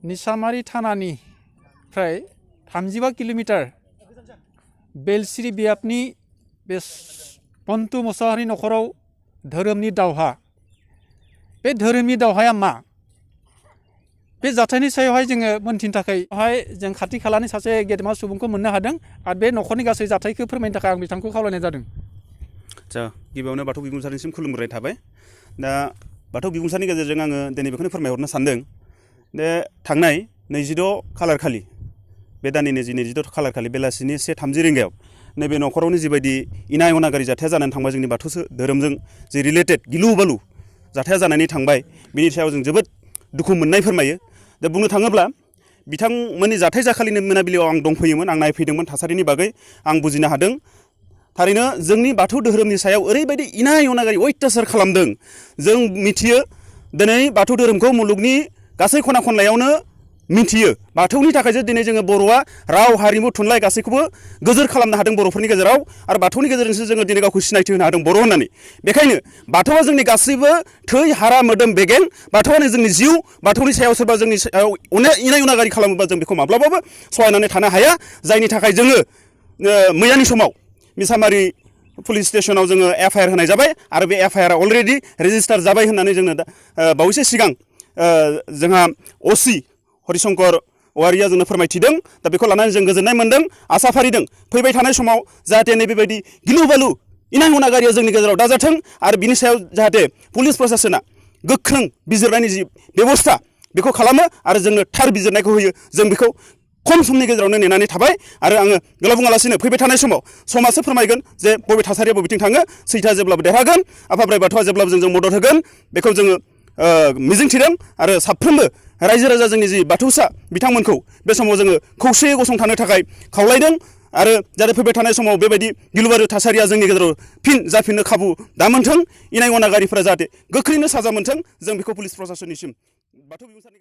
निसामारि थानानिफ्राय 35 kilometre बेलसिरि बियाबनि बे पन्टु मोसाहारि नखराव धोरोमनि दावहा बे धोरोमनि दावहाया मा बे जाथायनि सायावहाय जोङो मोनथिनो थाखाय जों खाथि खालानि सासे गेदेमा सुबुंखौ मोननो हादों आरो बे नखरनि गासै जाथायखौ फोरमायनो थाखाय आं बिथांखौ खावलायनाय जादों। गिबियावनो बाथौ बिबुंसारनिसिम खुलुमग्रोनाय थाबाय। दा बाथौ बिबुंसारनि गेजेरजों आङो दिनै बेखौनो फोरमायहरनो सानदों दे थांनाय 26 खालार खालि बे दाननि 26 खालार खालि बेलासिनि 1:30 रिंगायाव नैबे नखरावनो जिबायदि इनाय अनागारि जाथाया जानानै थांबाय जोंनि बाथौ धोरोमजों जि रिलेटेड गिलु बालु जाथाया जानानै थांबाय बिनि सायाव जों जोबोद दुखु मोननाय फोरमायो। दा बुंनो थाङोब्ला बिथांमोननि जाथाय जाखालिनो मोनाबिलियाव आं दंफैयोमोन, आं नायफैदोंमोन थासारिनि बागै आं बुजिनो हादों। थारैनो जोंनि बाथौ धोरोमनि सायाव ओरैबायदि इनाय अनागारि अयथासार खालामदों। जों मिथियो दिनै बाथौ धोरोमखौ मुलुगनि गासै खना खनलायावनो मिथियो। बाथौनि थाखायसो दिनै जोङो बर'आ राव हारिमु थुनलाइ गासैखौबो गोजोर खालामनो हादों बर'फोरनि गेजेराव आरो बाथौनि गेजेरजोंसो जोङो दिनै गावखौ सिनायथि होनो हादों बर' होननानै। बेखायनो बाथौआ जोंनि गासैबो थै हारा मोदोम बेगें, बाथौआनो जोंनि जिउ। बाथौनि सायाव सोरबा जोंनि सायाव इनाय अनागारि खालामोबा जों बेखौ माब्लाबाबो सहायनानै थानो हाया। जायनि थाखाय जोङो मैयानि समाव मिसामारि पुलिस स्टेसनाव जोङो FIR होनाय जाबाय आरो बे FIR अलरेडि रेजिस्टार जाबाय होननानै जोंनो बावैसो सिगां जोंहा OC हरिशंकर औवारिया जोंनो फोरमायथिदों। दा बेखौ लानानै जों गोजोननाय मोनदों, आसा फारिदों फैबाय थानाय समाव जाहाथे नैबेबायदि गिलु बालु इनाय अनागारिया जोंनि गेजेराव दाजाथों आरो बिनि सायाव जाहाथे पुलिस प्रसासना गोख्रों बिजिरनायनि जि बेबस्था बेखौ खालामो आरो जोंनो थार बिजिरनायखौ होयो। जों बेखौ खम समनि गेजेरावनो नेनानै थाबाय आरो आङो गोलाव बुङालासिनो फैबाय थानाय समाव समाजसो फोरमायगोन जे बबे थासारिया बबेथिं थाङो। सैथोआ जेब्लाबो देरहागोन, आफा बोराइ बाथौआ जेब्लाबो जोंजों मदद होगोन बेखौ जोङो मिजिंथिदों आरो साफ्रोमबो रायजो राजा जोंनि जि बाथौसा बिथांमोनखौ बे समाव जोङो खौसेयै गसंथानो थाखाय खावलायदों आरो जाहाथे फैबाय थानाय समाव बेबायदि गिलुबालु थासारिया जोंनि गेजेराव फिन जाफिननो खाबु दामोनथों, इनाय अनागारिफोरा जाहाथे गोख्रैनो साजा मोनथों, जों बेखौ पुलिस प्रसासननिसिम बाथौ बिबुंसारनि